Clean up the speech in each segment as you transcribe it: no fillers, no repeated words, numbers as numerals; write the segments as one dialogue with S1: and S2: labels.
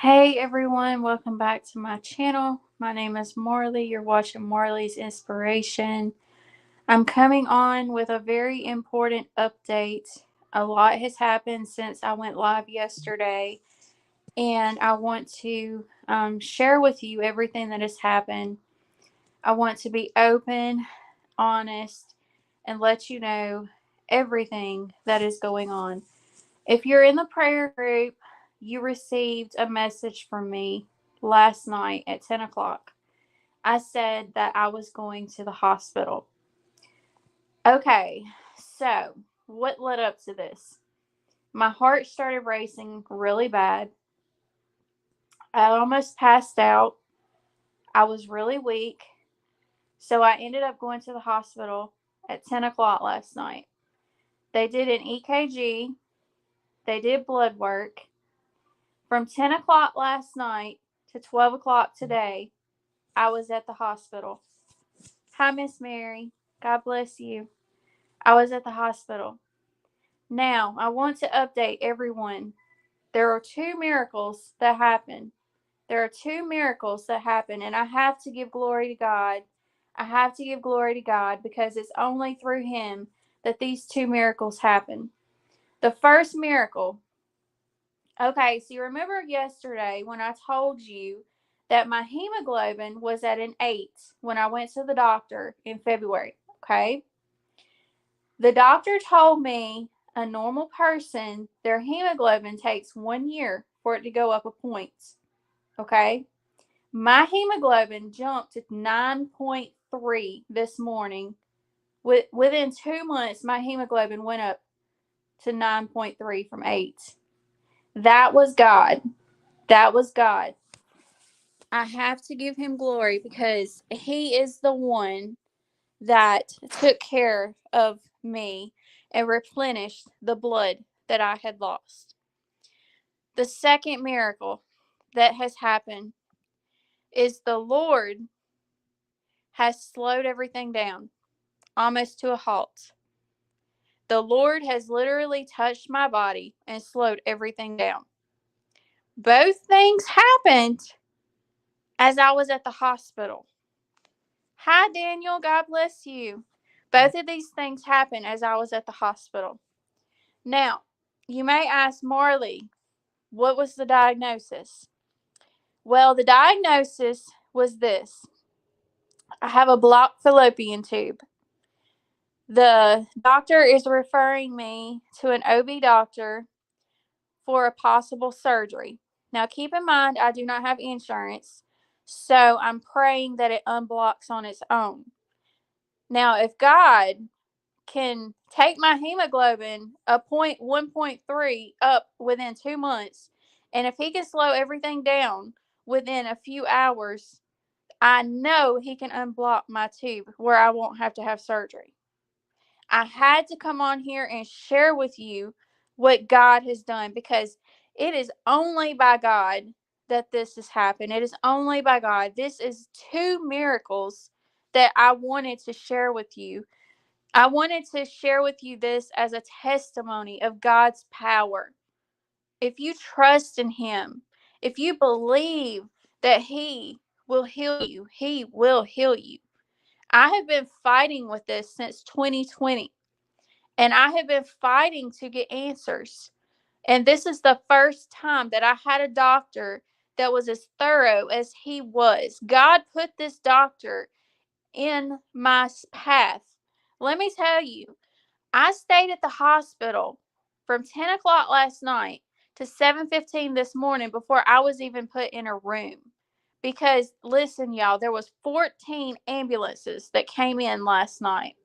S1: Hey everyone, welcome back to my channel. My name is Marley. You're watching Marley's Inspiration. I'm coming on with a very important update. A lot has happened since I went live yesterday, and I want to share with you everything that has happened. I want to be open, honest, and let you know everything that is going on. If you're in the prayer group, you received a message from me last night at 10 o'clock. I said that I was going to the hospital. Okay, so what led up to this? My heart started racing really bad. I almost passed out. I was really weak. So I ended up going to the hospital at 10 o'clock last night. They did an EKG, they did blood work. From 10 o'clock last night to 12 o'clock today, I was at the hospital. Hi, Miss Mary. God bless you. I was at the hospital. Now, I want to update everyone. There are two miracles that happen. There are two miracles that happen, and I have to give glory to God. I have to give glory to God because it's only through Him that these two miracles happen. The first miracle. Okay, so you remember yesterday when I told you that my hemoglobin was at an 8 when I went to the doctor in February. Okay. The doctor told me a normal person, their hemoglobin takes 1 year for it to go up a point. Okay. My hemoglobin jumped to 9.3 this morning. Within 2 months, my hemoglobin went up to 9.3 from 8. That was God. That was God. I have to give him glory because he is the one that took care of me and replenished the blood that I had lost. The second miracle that has happened is the Lord has slowed everything down almost to a halt. The Lord has literally touched my body and slowed everything down. Both things happened as I was at the hospital. Hi, Daniel. God bless you. Both of these things happened as I was at the hospital. Now, you may ask Marley, what was the diagnosis? Well, the diagnosis was this: I have a blocked fallopian tube. The doctor is referring me to an OB doctor for a possible surgery. Now, keep in mind, I do not have insurance, so I'm praying that it unblocks on its own. Now, if God can take my hemoglobin a 1.3 up within 2 months, and if he can slow everything down within a few hours, I know he can unblock my tube where I won't have to have surgery. I had to come on here and share with you what God has done because it is only by God that this has happened. It is only by God. This is two miracles that I wanted to share with you. I wanted to share with you this as a testimony of God's power. If you trust in Him, if you believe that He will heal you, He will heal you. I have been fighting with this since 2020, and I have been fighting to get answers. And this is the first time that I had a doctor that was as thorough as he was. God put this doctor in my path. Let me tell you, I stayed at the hospital from 10 o'clock last night to 7:15 this morning before I was even put in a room. Because listen, y'all, there was 14 ambulances that came in last night.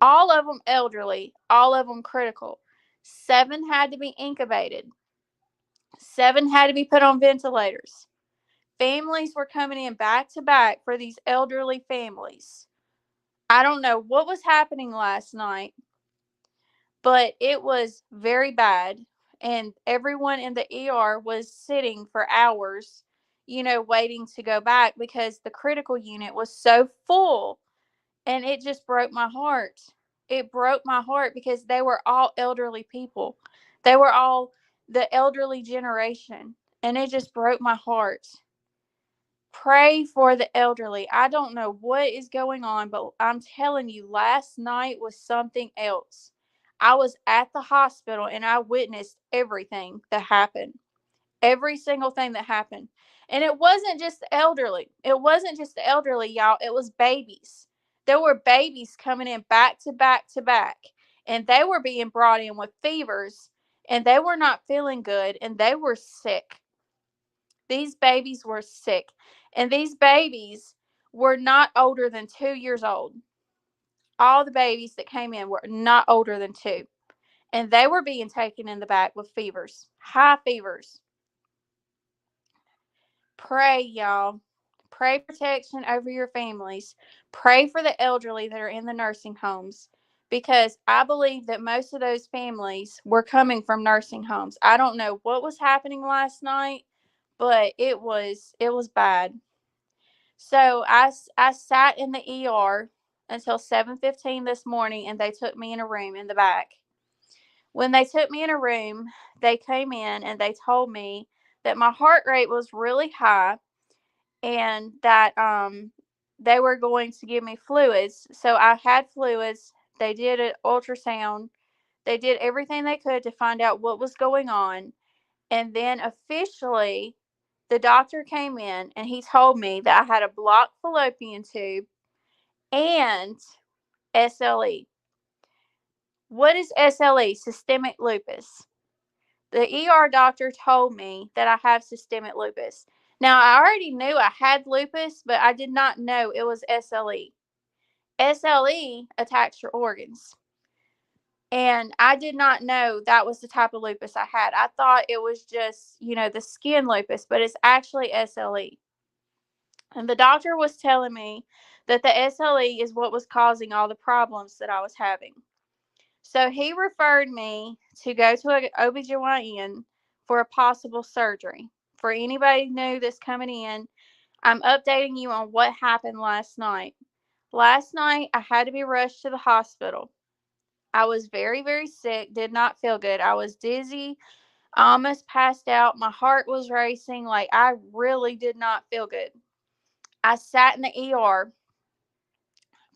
S1: All of them elderly, all of them critical. 7 had to be incubated. 7 had to be put on ventilators. Families were coming in back to back for these elderly families. I don't know what was happening last night, but it was very bad. And everyone in the ER was sitting for hours, waiting to go back because the critical unit was so full. And it just broke my heart. It broke my heart because they were all elderly people. They were all the elderly generation. and it just broke my heart. Pray for the elderly. I don't know what is going on, but I'm telling you, last night was something else. I was at the hospital and I witnessed everything that happened. Every single thing that happened. And it wasn't just the elderly. It wasn't just the elderly, y'all. It was babies. There were babies coming in back to back to back. And they were being brought in with fevers. And they were not feeling good. And they were sick. These babies were sick. And these babies were not older than 2 years old. All the babies that came in were not older than 2. And they were being taken in the back with fevers, high fevers. Pray, y'all. Pray protection over your families. Pray for the elderly that are in the nursing homes, because I believe that most of those families were coming from nursing homes. I don't know what was happening last night, but it was bad. So I sat in the ER until 7:15 this morning, and they took me in a room in the back. When they took me in a room, they came in and they told me that my heart rate was really high, and that they were going to give me fluids. So I had fluids. They did an ultrasound. They did everything they could to find out what was going on. And then officially, the doctor came in and he told me that I had a blocked fallopian tube and SLE. What is SLE? Systemic lupus. The ER doctor told me that I have systemic lupus. Now, I already knew I had lupus, but I did not know it was SLE. SLE attacks your organs. And I did not know that was the type of lupus I had. I thought it was just, the skin lupus, but it's actually SLE. And the doctor was telling me that the SLE is what was causing all the problems that I was having. So he referred me to go to an OBGYN for a possible surgery. For anybody new that's coming in, I'm updating you on what happened last night. Last night, I had to be rushed to the hospital. I was very, very sick, did not feel good. I was dizzy, I almost passed out. My heart was racing. Like, I really did not feel good. I sat in the ER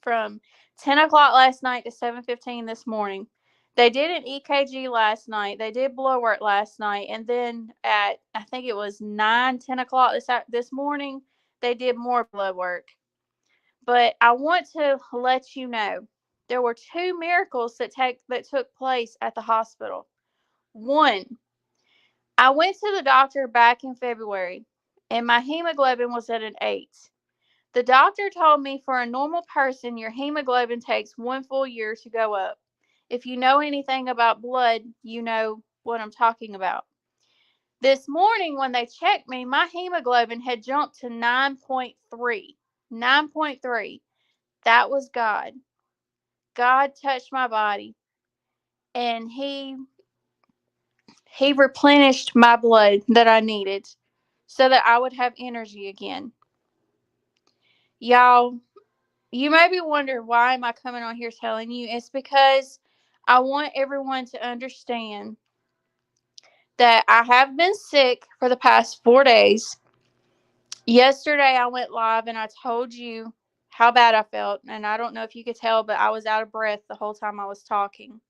S1: from 10 o'clock last night to 7:15 this morning. They did an EKG last night. They did blood work last night. And then at, I think it was 9, 10 o'clock this morning, they did more blood work. But I want to let you know, there were 2 miracles that took place at the hospital. One, I went to the doctor back in February, and my hemoglobin was at an 8. The doctor told me for a normal person, your hemoglobin takes 1 full year to go up. If you know anything about blood, you know what I'm talking about. This morning, when they checked me, my hemoglobin had jumped to 9.3. 9.3. That was God. God touched my body, and He replenished my blood that I needed so that I would have energy again. Y'all, you may be wondering, why am I coming on here telling you? It's because I want everyone to understand that I have been sick for the past 4 days. Yesterday I went live and I told you how bad I felt. And I don't know if you could tell, but I was out of breath the whole time I was talking.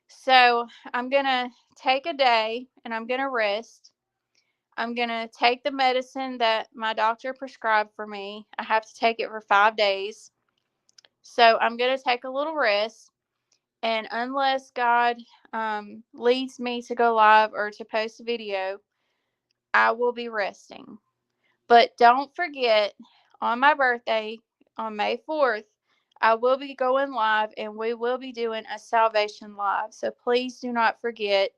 S1: So I'm going to take a day and I'm going to rest. I'm going to take the medicine that my doctor prescribed for me. I have to take it for 5 days. So I'm going to take a little rest. And unless God leads me to go live or to post a video, I will be resting. But don't forget, on my birthday, on May 4th, I will be going live and we will be doing a salvation live. So please do not forget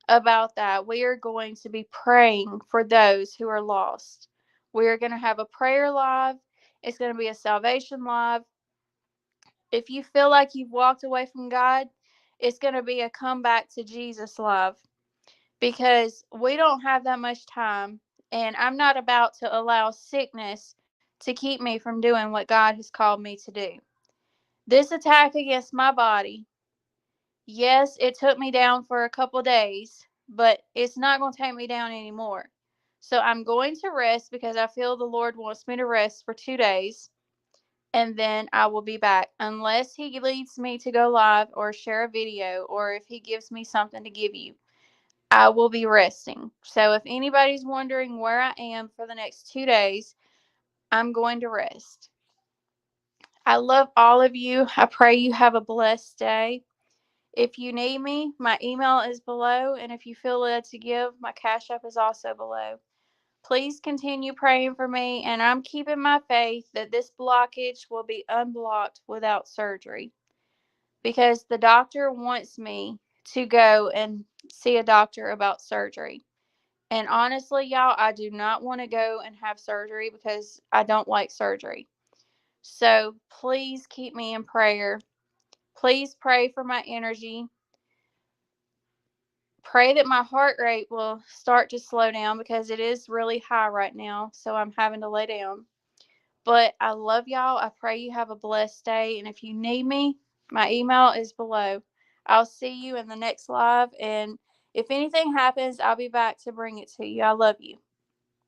S1: about that. We are going to be praying for those who are lost. We are going to have a prayer live. It's going to be a salvation live. If you feel like you've walked away from God, it's going to be a comeback to Jesus live, because we don't have that much time, and I'm not about to allow sickness to keep me from doing what God has called me to do. This attack against my body, yes, it took me down for a couple days, but it's not going to take me down anymore. So I'm going to rest because I feel the Lord wants me to rest for 2 days, and then I will be back unless He leads me to go live or share a video, or if He gives me something to give you. I will be resting. So if anybody's wondering where I am for the next 2 days, I'm going to rest. I love all of you. I pray you have a blessed day. If you need me, my email is below, and if you feel led to give, my Cash App is also below. Please continue praying for me, and I'm keeping my faith that this blockage will be unblocked without surgery, because the doctor wants me to go and see a doctor about surgery. And honestly, y'all, I do not want to go and have surgery because I don't like surgery. So please keep me in prayer. Please pray for my energy. Pray that my heart rate will start to slow down because it is really high right now. So I'm having to lay down. But I love y'all. I pray you have a blessed day. And if you need me, my email is below. I'll see you in the next live. And if anything happens, I'll be back to bring it to you. I love you.